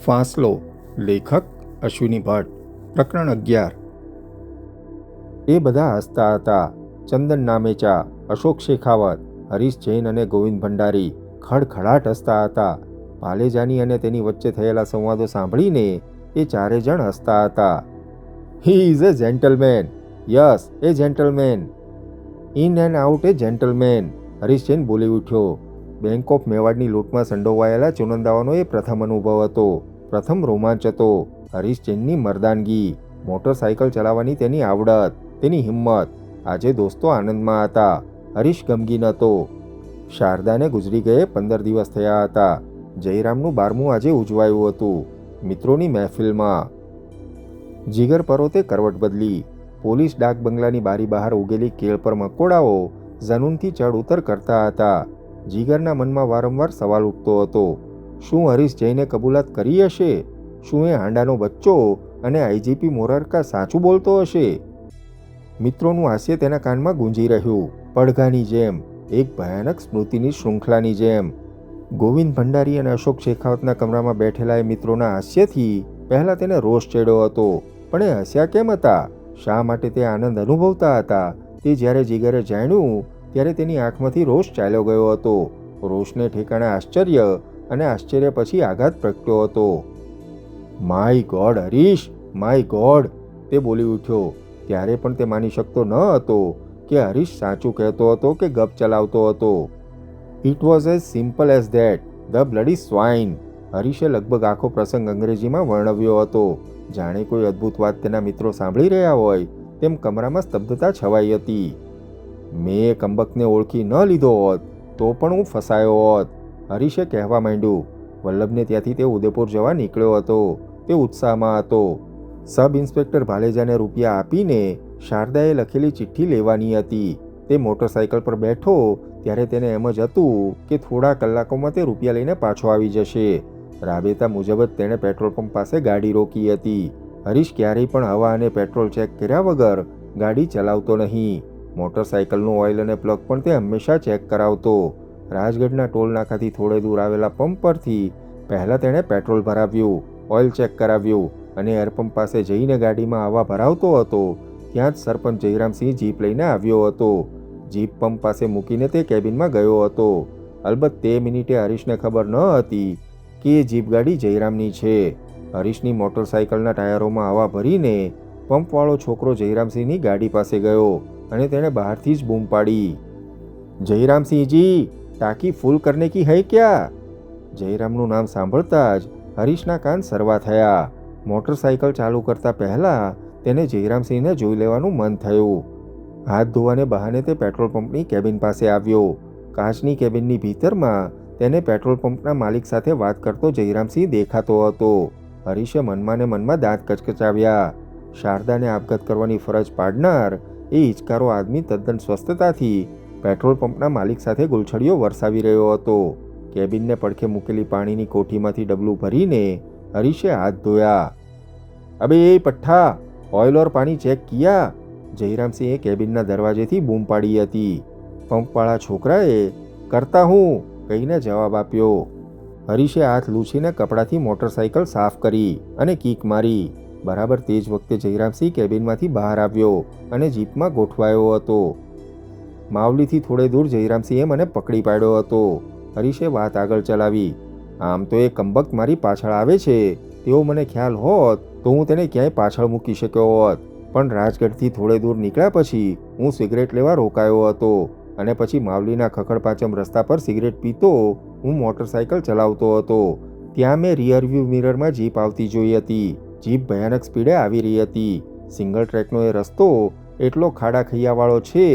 ફાંસલો. લેખક અશ્વિની ભટ્ટ. પ્રકરણ 11. એ બધા હસતા હતા. ચંદન નામેચા, અશોક શેખાવત, હરીશ જૈન અને ગોવિંદ ભંડારી ખડખડાટ હસતા હતા. ભાલેજાની અને તેની વચ્ચે થયેલા સંવાદો સાંભળીને એ ચારે જણ હસતા હતા. હી is A gentleman. Yes, A gentleman. In and out A gentleman. Harish Jain બોલી ઉઠ્યો. બેંક ઓફ મેવાડની લૂંટમાં સંડોવાયેલા ચુનંદાવાનો એ પ્રથમ અનુભવ હતો. પ્રથમ રોમાંચ હતો. હરીશ જૈનની મર્દાનગી, મોટરસાયકલ ચલાવવાની તેની આવડત, તેની હિંમત. આજે દોસ્તો આનંદમાં હતા. હરીશ ગમગીન હતો. શારદાને ગુજરી ગયે 15 દિવસ થયા હતા. જયરામનું 12મું આજે ઉજવાયું હતું. મિત્રોની મહેફિલમાં જીગર પરોતે કરવટ બદલી. પોલીસ ડાક બંગલાની બારી બહાર ઉગેલી કેળ પર મકોડાઓ ઝનૂનથી ચડ ઉતર કરતા હતા. જીગરના મનમાં વારંવાર સવાલ ઉઠતો હતો. શું હરીશ જઈને કબૂલાત કરી હશે? શું એ હાંડાનો બચ્ચો અને આઈજીપી મોરારકા સાચું બોલતો હશે? મિત્રોનું હાસ્ય તેના કાનમાં ગૂંજી રહ્યું, પડઘાની જેમ, એક ભયાનક સ્મૃતિની શૃંખલાની જેમ. ગોવિંદ ભંડારી અને અશોક શેખાવતના કમરામાં બેઠેલા એ મિત્રોના હાસ્યથી પહેલાં તેને રોષ ચડ્યો હતો. પણ એ હસ્યા કેમ હતા? શા માટે તે આનંદ અનુભવતા હતા? તે જ્યારે જીગરે જાણ્યું ત્યારે તેની આંખમાંથી રોષ ચાલ્યો ગયો હતો. રોષને ઠેકાણે આશ્ચર્ય અને આશ્ચર્ય પછી આઘાત પ્રગટ્યો હતો. My God Harish, my God, તે બોલી ઉઠ્યો. ત્યારે પણ તે માની શકતો ન હતો કે હરીશ સાચું કહેતો હતો કે ગપ ચલાવતો હતો. It was as simple as that, the bloody swine. હરીશે લગભગ આખો પ્રસંગ અંગ્રેજીમાં વર્ણવ્યો હતો. જાણે કોઈ અદ્ભુત વાત તેના મિત્રો સાંભળી રહ્યા હોય તેમ કમરામાં સ્તબ્ધતા છવાઈ હતી. મેં કંબકને ઓળખી ન લીધો હોત તો પણ હું ફસાયો હોત, હરીશે કહેવા માંડ્યું. વલ્લભને ત્યાંથી તે ઉદયપુર જવા નીકળ્યો હતો. તે ઉત્સાહમાં હતો. સબ ઇન્સ્પેક્ટર ભાલેજાને રૂપિયા આપીને શારદાએ લખેલી ચિઠ્ઠી લેવાની હતી. તે મોટરસાયકલ પર બેઠો ત્યારે તેને એમ જ હતું કે થોડા કલાકોમાં તે રૂપિયા લઈને પાછો આવી જશે. રાબેતા મુજબ જ તેણે પેટ્રોલ પંપ પાસે ગાડી રોકી હતી. હરીશ ક્યારેય પણ હવા અને પેટ્રોલ ચેક કર્યા વગર ગાડી ચલાવતો નહીં. મોટરસાયકલનું ઓઇલ અને પ્લગ પણ તે હંમેશા ચેક કરાવતો. રાજગઢના ટોલ નાકાથી થોડે દૂર આવેલા પંપ પરથી પહેલાં તેણે પેટ્રોલ ભરાવ્યું, ઓઇલ ચેક કરાવ્યું અને એરપંપ પાસે જઈને ગાડીમાં હવા ભરાવતો હતો. ત્યાં જ સરપંચ જયરામસિંહ જીપ લઈને આવ્યો હતો. જીપ પંપ પાસે મૂકીને તે કેબિનમાં ગયો હતો. અલબત્ત તે મિનિટે હરીશને ખબર ન હતી કે એ જીપ ગાડી જયરામની છે. હરીશની મોટરસાયકલના ટાયરોમાં હવા ભરીને પંપવાળો છોકરો જયરામસિંહની ગાડી પાસે ગયો અને તેણે બહારથી જ બૂમ પાડી, જયરામસિંહજી, ટાંકી ફૂલ કરને કી હૈ ક્યા? જયરામનું નામ સાંભળતા જ હરીશના કાન સરવા થયા. મોટરસાયકલ ચાલુ કરતા પહેલાં તેને જયરામસિંહને જોઈ લેવાનું મન થયું. હાથ ધોવાને બહાને તે પેટ્રોલ પંપની કેબિન પાસે આવ્યો. કાચની કેબિનની ભીતરમાં તેને પેટ્રોલ પંપના માલિક સાથે વાત કરતો જયરામસિંહ દેખાતો હતો. હરીશે મનમાં ને મનમાં દાંત કચકચાવ્યા. શારદાને આપઘાત કરવાની ફરજ પાડનાર એ હિચકારો આદમી તદ્દન સ્વસ્થતાથી પેટ્રોલ પંપના માલિક સાથે ગુલછડીઓ વરસાવી રહ્યો હતો. કેબિનને પડખે મૂકેલી પાણીની કોઠીમાંથી ડબલું ભરીને હરીશે હાથ ધોયા. અબે એ પઠ્ઠા, ઓઇલ ઓર પાણી ચેક કિયા? જયરામસિંહે કેબિનના દરવાજેથી બૂમ પાડી હતી. પંપવાળા છોકરાએ કરતા હું કહીને જવાબ આપ્યો. હરીશે હાથ લૂછીને કપડાથી મોટરસાયકલ સાફ કરી અને કીક મારી. બરાબર તે જ વખતે જયરામસિંહ કેબિનમાંથી બહાર આવ્યો અને જીપમાં ગોઠવાયો હતો. માવલીથી થોડે દૂર જયરામસિંહે મને પકડી પાડ્યો હતો. હરીશે વાત આગળ ચલાવી. આમ તો એ કંબક મારી પાછળ આવે છે તેવો મને ખ્યાલ હોત તો હું તેને ક્યાંય પાછળ મૂકી શક્યો હોત. પણ રાજગઢથી થોડે દૂર નીકળ્યા પછી હું સિગરેટ લેવા રોકાયો હતો અને પછી માવલીના ખખડપાચમ રસ્તા પર સિગરેટ પીતો હું મોટરસાયકલ ચલાવતો હતો. ત્યાં મેં રિયરવ્યૂ મિરરમાં જીપ આવતી જોઈ હતી. જીપ ભયાનક સ્પીડે આવી રહી હતી. સિંગલ ટ્રેકનો એ રસ્તો એટલો ખાડા ખૈયાવાળો છે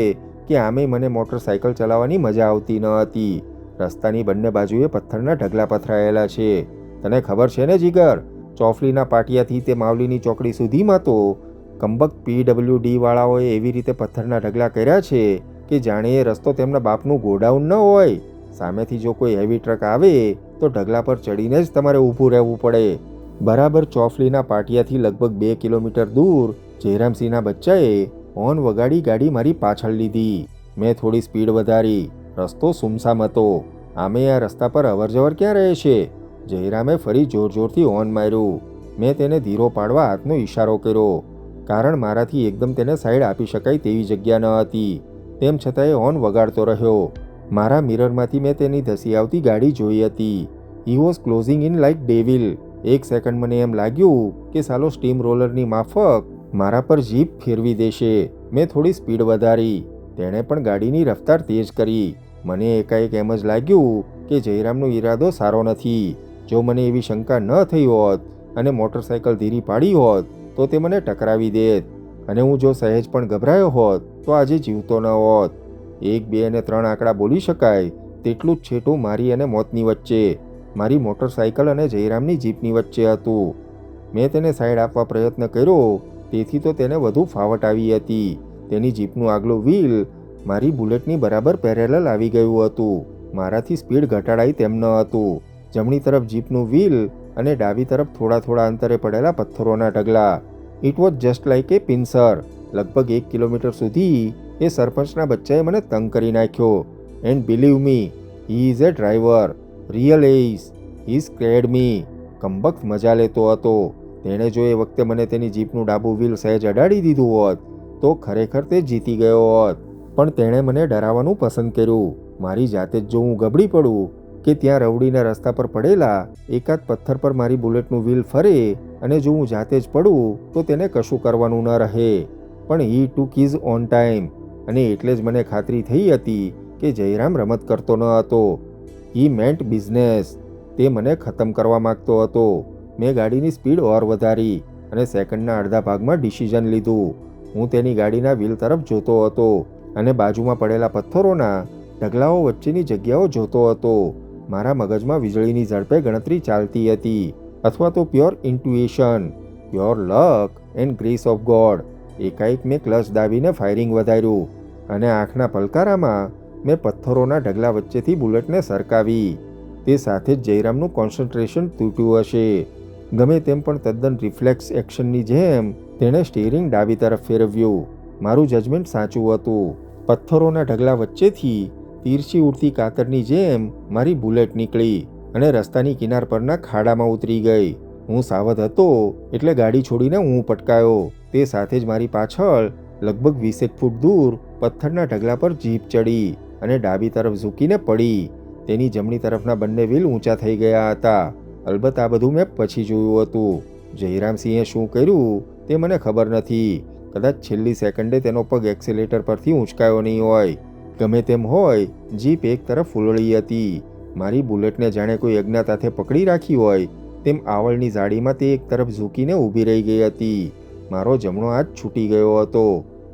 કે આમે મને મોટરસાયકલ ચલાવવાની મજા આવતી ન હતી. રસ્તાની બંને બાજુએ પથ્થરના ઢગલા પથરાયેલા છે. તને ખબર છે ને જીગર, ચોફલીના પાટિયાથી તે માવલીની ચોકડી સુધીમાં તો કંબક PWD વાળાઓએ એવી રીતે પથ્થરના ઢગલા કર્યા છે કે જાણે એ રસ્તો તેમના બાપનું ગોડાઉન ન હોય. સામેથી જો કોઈ હેવી ટ્રક આવે તો ઢગલા પર ચડીને જ તમારે ઊભું રહેવું પડે. બરાબર ચોફલીના પાટિયાથી લગભગ 2 કિલોમીટર દૂર જયરામસિંહના બચ્ચાએ હોર્ન વગાડી ગાડી મારી પાછળ લીધી. મેં થોડી સ્પીડ વધારી. રસ્તો સુમસામ હતો. આમે આ રસ્તા પર અવરજવર ક્યાં રહે છે? જયરામે ફરી જોરથી હોર્ન માર્યું. મેં તેને ધીરો પાડવા હાથનો ઈશારો કર્યો, કારણ મારાથી એકદમ તેને સાઈડ આપી શકાય તેવી જગ્યા ન હતી. તેમ છતાં એ હોર્ન વગાડતો રહ્યો. મારા મિરરમાંથી મેં તેની ધસી આવતી ગાડી જોઈ હતી. He was closing in like devil. એક સેકન્ડ મને એમ લાગ્યું કે સાલો સ્ટીમ રોલરની માફક મારા પર જીપ ફેરવી દેશે. મેં થોડી સ્પીડ વધારી. તેણે પણ ગાડીની રફતાર તેજ કરી. મને એકાએક એમ જ લાગ્યું કે જયરામનો ઈરાદો સારો નથી. જો મને એવી શંકા ન થઈ હોત અને મોટરસાયકલ ધીરી પાડી હોત તો તે મને ટકરાવી દેત, અને હું જો સહેજ પણ ગભરાયો હોત તો આજે જીવતો ન હોત. 1, 2 અને 3 આંકડા બોલી શકાય તેટલું જ છેટું મારી અને મોતની વચ્ચે, મારી મોટરસાયકલ અને જયરામની જીપની વચ્ચે હતું. મેં તેને સાઈડ આપવા પ્રયત્ન કર્યો, તેથી તો તેને વધુ ફાવટ આવી હતી. તેની જીપનું આગલું વ્હીલ મારી બુલેટની બરાબર પેરેલલ આવી ગયું હતું. મારાથી સ્પીડ ઘટાડાઈ તેમ ન હતું. જમણી તરફ જીપનું વ્હીલ અને ડાબી તરફ થોડા અંતરે પડેલા પથ્થરોના ઢગલા. ઇટ વોઝ જસ્ટ લાઇક એ પિન્સર. લગભગ 1 કિલોમીટર સુધી એ સરપંચના બચ્ચાએ મને તંગ કરી નાખ્યો. And believe me, he is a driver, real ace. He scared me. કમબખ્ત મજા લેતો હતો. તેણે જો એ વખતે મને તેની જીપનું ડાબું વ્હીલ સહેજ અડાડી દીધું હોત તો ખરેખર તે જીતી ગયો હોત. પણ તેણે મને ડરાવવાનું પસંદ કર્યું. મારી જાતે જ જો હું ગબડી પડું કે ત્યાં રવડીના રસ્તા પર પડેલા એકાદ પથ્થર પર મારી બુલેટનું વ્હીલ ફરે અને જો હું જાતે જ પડું તો તેને કશું કરવાનું ન રહે. પણ હી ટુક હિઝ ઓન ટાઈમ, અને એટલે જ મને ખાતરી થઈ હતી કે જયરામ રમત કરતો ન હતો. હી મેન્ટ બિઝનેસ. તે મને ખતમ કરવા માગતો હતો. મેં ગાડીની સ્પીડ ઓર વધારી અને સેકન્ડના અડધા ભાગમાં ડિસિઝન લીધું. હું તેની ગાડીના વ્હીલ તરફ જોતો હતો અને બાજુમાં પડેલા પથ્થરોના ઢગલાઓ વચ્ચેની જગ્યાઓ જોતો હતો. મારા મગજમાં વીજળીની ઝડપે ગણતરી ચાલતી હતી, અથવા તો pure intuition, pure luck and grace of God. એકાએક મેં ક્લચ દાબીને ફાયરિંગ વધાર્યું અને આંખના પલકારામાં મેં પથ્થરોના ઢગલા વચ્ચેથી બુલેટને સરકાવી. તે સાથે જ જયરામનું કોન્સન્ટ્રેશન તૂટ્યું હશે. ગમે તેમ પણ તદ્દન રિફ્લેક્સ એક્શનની જેમ તેણે સ્ટીયરિંગ ડાબી તરફ ફેરવ્યું. મારું જજમેન્ટ સાચું હતું. પથ્થરોના ઢગલા વચ્ચેથી તીરછી ઉડતી કાતરની જેમ મારી બુલેટ નીકળી અને રસ્તાની કિનાર પરના ખાડામાં ઉતરી ગઈ. હું સાવધ હતો એટલે ગાડી છોડીને હું પટકાયો. તે સાથે જ મારી પાછળ લગભગ 20 ફૂટ દૂર પથ્થરના ઢગલા પર જીપ ચડી અને ડાબી તરફ ઝૂકીને પડી. તેની જમણી તરફના બંને વ્હીલ ઊંચા થઈ ગયા હતા. અલબત્ત આ બધું મેં પછી જોયું હતું. જયરામસિંહે શું કર્યું તે મને ખબર નથી. કદાચ છેલ્લી સેકન્ડે તેનો પગ એક્સિલેટર પરથી ઊંચકાયો નહીં હોય. ગમે તેમ હોય, જીપ એક તરફ ફૂલળી હતી. મારી બુલેટને જાણે કોઈ અજ્ઞાત હાથે પકડી રાખી હોય તેમ આવળની ઝાડીમાં તે એક તરફ ઝૂકીને ઊભી રહી ગઈ હતી. મારો જમણો હાથ છૂટી ગયો હતો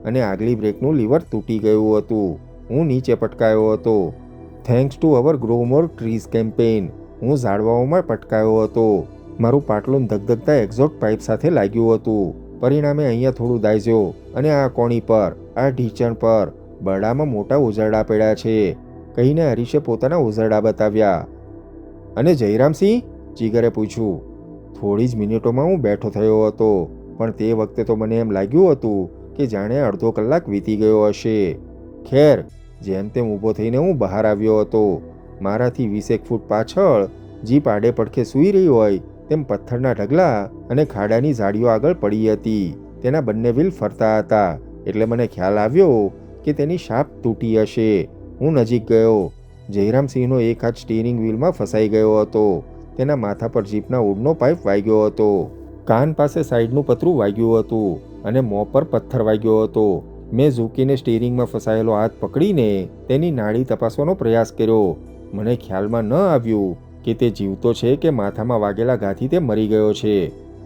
અને આગલી બ્રેકનું લીવર તૂટી ગયું હતું. હું નીચે પટકાયો હતો. Thanks to our grow more trees campaign હું ઝાડવાઓમાં પટકાયો હતો. મારું પાટલું ધગધગતા એક્ઝોટ પાઇપ સાથે લાગ્યું હતું. પરિણામે અહીંયા થોડું દાઝ્યો અને આ કોણી પર, આ ઢીંચણ પર બરડામાં મોટા ઉઝરડા પડ્યા છે કહીને હરીશે પોતાના ઉઝરડા બતાવ્યા. અને જયરામસિંહ? જીગરે પૂછ્યું. થોડી જ મિનિટોમાં હું બેઠો થયો હતો, પણ તે વખતે તો મને એમ લાગ્યું હતું કે જાણે અડધો કલાક વીતી ગયો હશે. ખેર, જેમ તેમ ઊભો થઈને હું બહાર આવ્યો હતો. મારાથી 20 ફૂટ પાછળ જીપ આડે પડખે સૂઈ રહી હોય તેમ પથ્થરના ઢગલા અને ખાડાની ઝાડીઓ આગળ પડી હતી. તેના બંને વ્હીલ ફરતા હતા એટલે મને ખ્યાલ આવ્યો કે તેની શાફ્ટ તૂટી હશે. હું નજીક ગયો. જયરામસિંહનો એક હાથ સ્ટીયરિંગ વ્હીલમાં ફસાઈ ગયો હતો. તેના માથા પર જીપના ઉડનો પાઇપ વાગ્યો હતો. કાન પાસે સાઈડનું પતરું વાગ્યું હતું અને મોં પર પથ્થર વાગ્યો હતો. મેં ઝૂકીને સ્ટીયરિંગમાં ફસાયેલો હાથ પકડીને તેની નાડી તપાસવાનો પ્રયાસ કર્યો. મને ખ્યાલમાં ન આવ્યું કે તે જીવતો છે કે માથામાં વાગેલા ઘાથી તે મરી ગયો છે.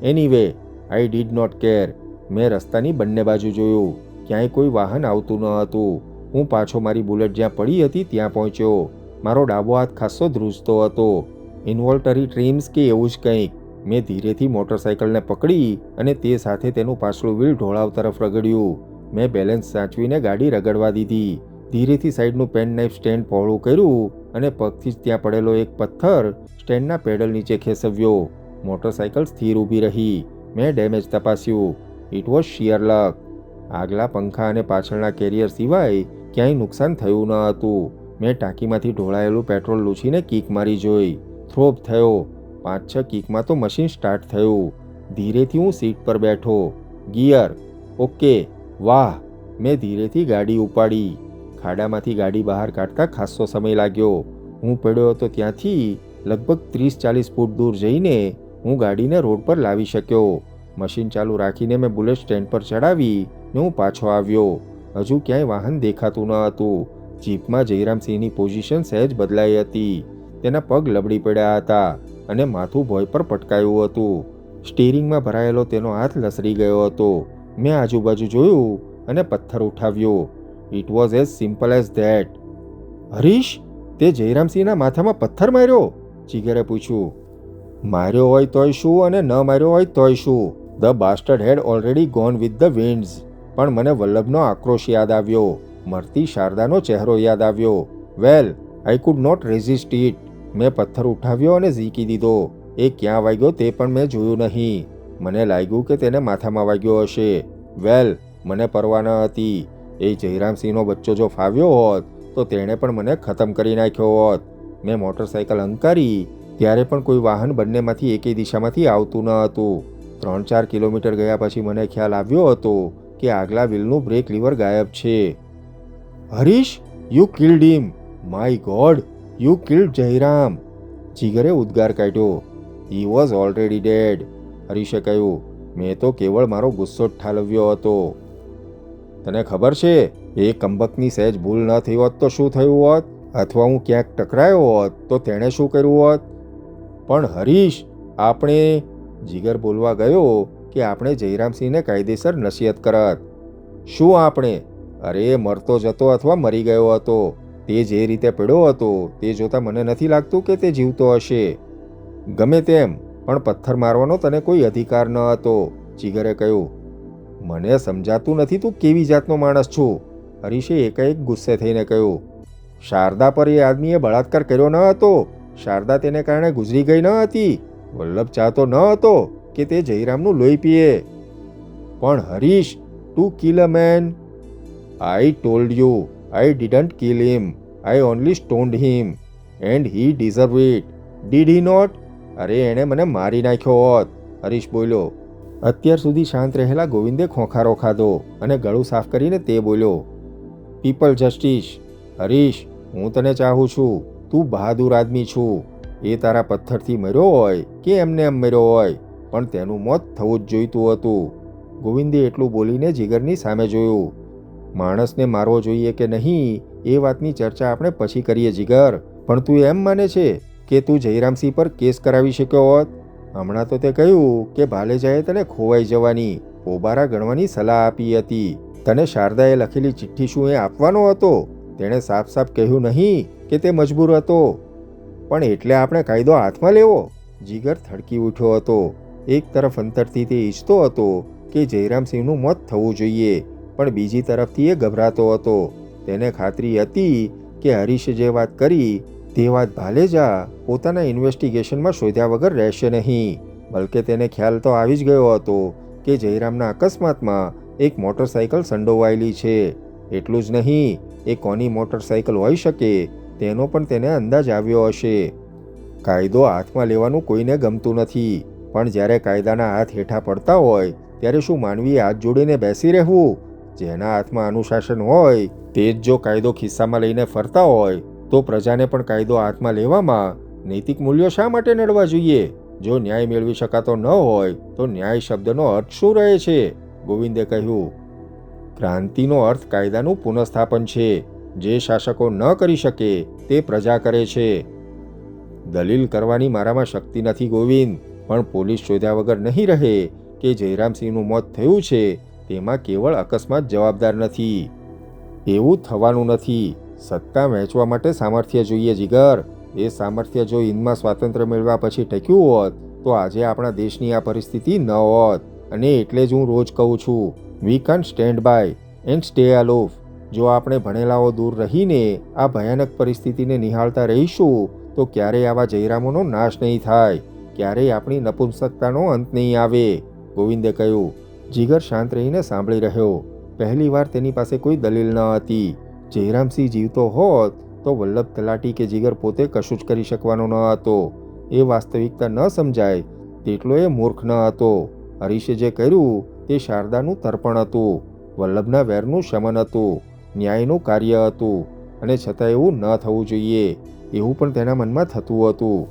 Anyway, I did not care. મેં રસ્તાની બંને બાજુ જોયું. ક્યાંય કોઈ વાહન આવતું ન હતું. હું પાછો મારી બુલેટ જ્યાં પડી હતી ત્યાં પહોંચ્યો. મારો ડાબો હાથ ખાસ્સો ધ્રુજતો હતો. ઇન્વોલ્ટરી ટ્રીમ્સ કે એવું જ કંઈક. મેં ધીરેથી મોટરસાયકલને પકડી અને તે સાથે તેનું પાછલું વ્હીલ ઢોળાવ તરફ રગડ્યું. મેં બેલેન્સ સાચવીને ગાડી રગડવા દીધી. ધીરેથી સાઈડનું પેન નાઇફ સ્ટેન્ડ પહોળું કર્યું અને પગથી જ ત્યાં પડેલો એક પથ્થર સ્ટેન્ડના પેડલ નીચે ખેંચવ્યો. મોટરસાયકલ સ્થિર ઊભી રહી. મેં ડેમેજ તપાસ્યું. ઇટ વોઝ શિયર લક. આગલા પંખા અને પાછળના કેરિયર સિવાય ક્યાંય નુકસાન થયું ન હતું. મેં ટાંકીમાંથી ઢોળાયેલું પેટ્રોલ લૂછીને કિક મારી જોઈ. થ્રોપ થયો. 5-6 કિકમાં તો મશીન સ્ટાર્ટ થયું. ધીરેથી હું સીટ પર બેઠો. ગિયર, ઓકે, વાહ. મેં ધીરેથી ગાડી ઉપાડી. ખાડામાંથી ગાડી બહાર કાઢતા ખાસ્સો સમય લાગ્યો. હું પડ્યો હતો ત્યાંથી લગભગ 30-40 ફૂટ દૂર જઈને હું ગાડીને રોડ પર લાવી શક્યો. મશીન ચાલુ રાખીને મેં બુલેટ સ્ટેન્ડ પર ચડાવી ને હું પાછો આવ્યો. હજુ ક્યાંય વાહન દેખાતું ન હતું. જીપમાં જયરામસિંહની પોઝિશન સહેજ બદલાઈ હતી. તેના પગ લબડી પડ્યા હતા અને માથું ભોંય પર પટકાયું હતું. સ્ટીરિંગમાં ભરાયેલો તેનો હાથ લસરી ગયો હતો. મેં આજુબાજુ જોયું અને પથ્થર ઉઠાવ્યો. It was as simple as that. Harish, તે જયરામસિંહના માથામાં પથ્થર માર્યો? જીગરે પૂછ્યું. માર્યો હોય તોય શું અને ન માર્યો હોય તોય શું? The bastard had already gone with the winds. પણ મને વલ્લભનો આક્રોશ યાદ આવ્યો. મરતી શારદાનો ચહેરો યાદ આવ્યો. Well, I could not resist it. મેં પથ્થર ઉઠાવ્યો અને ઝીકી દીધો. એ ક્યાં વાગ્યો તે પણ મેં જોયું નહીં. મને લાગ્યું કે તેને માથામાં વાગ્યો હશે. વેલ, મને પરવા ન હતી. એ જયરામસિંહનો બચ્ચો જો ફાવ્યો હોત તો તેણે પણ મને ખતમ કરી નાખ્યો હોત. મેં મોટરસાયકલ હંકારી ત્યારે પણ કોઈ વાહન બંનેમાંથી એકેય દિશામાંથી આવતું ન હતું. 3-4 કિલોમીટર ગયા પછી મને ખ્યાલ આવ્યો હતો કે આગલા વ્હીલનું બ્રેક લીવર ગાયબ છે. Harish, you killed him. My God, you killed Jayaram. જીગરે ઉદ્ગાર કાઢ્યો. He was already dead. હરીશે કહ્યું. મેં તો કેવળ મારો ગુસ્સો જ ઠાલવ્યો હતો. તને ખબર છે એ કંબકની સહેજ ભૂલ ન થઈ હોત તો શું થયું હોત? અથવા હું ક્યાંક ટકરાયો હોત તો તેણે શું કર્યું હોત? પણ હરીશ, આપણે... જીગર બોલવા ગયો કે આપણે જયરામસિંહને કાયદેસર નસીહત કરત. શું આપણે? અરે, મરતો જતો અથવા મરી ગયો હતો. તે જે રીતે પડ્યો હતો તે જોતાં મને નથી લાગતું કે તે જીવતો હશે. ગમે તેમ, પણ પથ્થર મારવાનો તને કોઈ અધિકાર ન હતો, જીગરે કહ્યું. મને સમજાતું નથી તું કેવી જાતનો માણસ છું, હરીશે એકાએક ગુસ્સે થઈને કહ્યું. શારદા પર એ આદમીએ બળાત્કાર કર્યો ન હતો. શારદા તેને કારણે ગુજરી ગઈ ન હતી. વલ્લભ ચાહતો ન હતો કે તે જયરામનું લોહી પીએ. પણ Harish, to kill a man. I told you, I didn't kill him. I only stoned him and he deserve it. Did he not? અરે, એણે મને મારી નાખ્યો હોત, હરીશ બોલ્યો. અત્યાર સુધી શાંત રહેલા ગોવિંદે ખોંખારો ખાધો અને ગળું સાફ કરીને તે બોલ્યો. People justice. હરીશ, હું તને ચાહું છું. તું બહાદુર આદમી છું. એ તારા પથ્થરથી મર્યો હોય કે એમને એમ મર્યો હોય, પણ તેનું મોત થવું જ જોઈતું હતું. ગોવિંદે એટલું બોલીને જીગરની સામે જોયું. માણસને મારવો જોઈએ કે નહીં એ વાતની ચર્ચા આપણે પછી કરીએ જીગર, પણ તું એમ માને છે કે તું જયરામસિંહ પર કેસ કરાવી શક્યો હોત? હમણાં તો તે કહ્યું કે ભાલેજાએ તને ખોવાઈ જવાની, પોબારા ગણવાની સલાહ આપી હતી. તને શારદાએ લખેલી ચિઠ્ઠી શું એ આપવાનો હતો? તેણે સાફ સાફ કહ્યું નહીં કે તે મજબૂર હતો. પણ એટલે આપણે કાયદો હાથમાં લેવો? જીગર થડકી ઉઠ્યો હતો. એક તરફ અંતરથી તે ઈચ્છતો હતો કે જયરામસિંહનું મોત થવું જોઈએ, પણ બીજી તરફથી એ ગભરાતો હતો. તેને ખાતરી હતી કે હરીશે જે વાત કરી તે વાત ભાલેજા પોતાના ઇન્વેસ્ટિગેશનમાં શોધ્યા વગર રહેશે નહીં. બલકે તેને ખ્યાલ તો આવી જ ગયો હતો કે જયરામના અકસ્માતમાં એક મોટરસાયકલ સંડોવાયેલી છે. એટલું જ નહીં, એ કોની મોટરસાયકલ હોઈ શકે તેનો પણ તેને અંદાજ આવ્યો હશે. કાયદો હાથમાં લેવાનું કોઈને ગમતું નથી, પણ જ્યારે કાયદાના હાથ હેઠા પડતા હોય ત્યારે શું માનવીએ હાથ જોડીને બેસી રહેવું? જેના હાથમાં અનુશાસન હોય તે જ જો કાયદો ખિસ્સામાં લઈને ફરતા હોય તો પ્રજાને પણ કાયદો હાથમાં લેવામાં નૈતિક મૂલ્યો શા માટે નડવા જોઈએ? જો ન્યાય મેળવી શકાતો ન હોય તો ન્યાય શબ્દનો અર્થ શું રહે છે? ગોવિંદે કહ્યું. ક્રાંતિનો અર્થ કાયદાનું પુનઃસ્થાપન છે. જે શાસકો ન કરી શકે તે પ્રજા કરે છે. દલીલ કરવાની મારામાં શક્તિ નથી ગોવિંદ, પણ પોલીસ શોધ્યા વગર નહીં રહે કે જયરામસિંહનું મોત થયું છે તેમાં કેવળ અકસ્માત જવાબદાર નથી. એવું થવાનું નથી. સત્તા વહેંચવા માટે સામર્થ્ય જોઈએ જીગર. એ સામર્થ્ય જો હિંદમાં સ્વાતંત્ર્ય મેળવ્યા પછી ટક્યું હોત તો આજે આપણા દેશની આ પરિસ્થિતિ ન હોત. અને એટલે જ હું રોજ કહું છું, we can't stand by and stay aloof. જો આપણે ભણેલાઓ દૂર રહીને આ ભયાનક પરિસ્થિતિને નિહાળતા રહીશું તો ક્યારેય આવા જયરામોનો નાશ નહીં થાય, ક્યારેય આપણી નપુંસકતાનો અંત નહીં આવે, ગોવિંદે કહ્યું. જીગર શાંત રહીને સાંભળી રહ્યો. પહેલીવાર તેની પાસે કોઈ દલીલ ન હતી. જયરામસિંહ જીવતો હોત તો વલ્લભ તલાટી કે જીગર પોતે કશું જ કરી શકવાનો ન હતો. એ વાસ્તવિકતા ન સમજાય તેટલો એ મૂર્ખ ન હતો. હરીશે જે કર્યું તે શારદાનું તર્પણ હતું, વલ્લભના વેરનું શમન હતું, ન્યાયનું કાર્ય હતું, અને છતાં એવું ન થવું જોઈએ એવું પણ તેના મનમાં થતું હતું.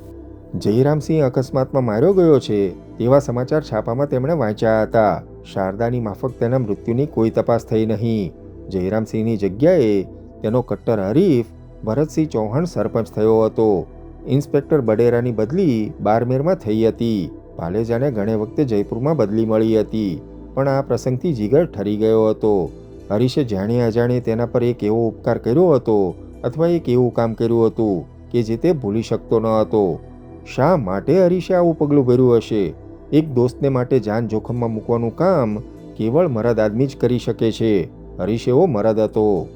જયરામસિંહ અકસ્માતમાં માર્યો ગયો છે તેવા સમાચાર છાપામાં તેમણે વાંચ્યા હતા. શારદાની માફક તેના મૃત્યુની કોઈ તપાસ થઈ નહીં. જયરામસિંહની જગ્યાએ તેનો કટ્ટર હરીફ ભરતસિંહ ચૌહાણ સરપંચ થયો હતો. ઇન્સ્પેક્ટર બડેરાની બદલી બારમેરમાં થઈ હતી. ભાલેજાને ઘણે વખતે જયપુરમાં બદલી મળી હતી, પણ આ પ્રસંગથી જીગર ઠરી ગયો હતો. હરીશે જાણે અજાણે તેના પર એક એવો ઉપકાર કર્યો હતો અથવા એક એવું કામ કર્યું હતું કે જે તે ભૂલી શકતો ન હતો. શા માટે હરીશે આવું પગલું ભર્યું હશે? એક દોસ્તને માટે જાન જોખમમાં મૂકવાનું કામ કેવળ મરદ આદમી જ કરી શકે છે. હરીશ એવો મરદ હતો.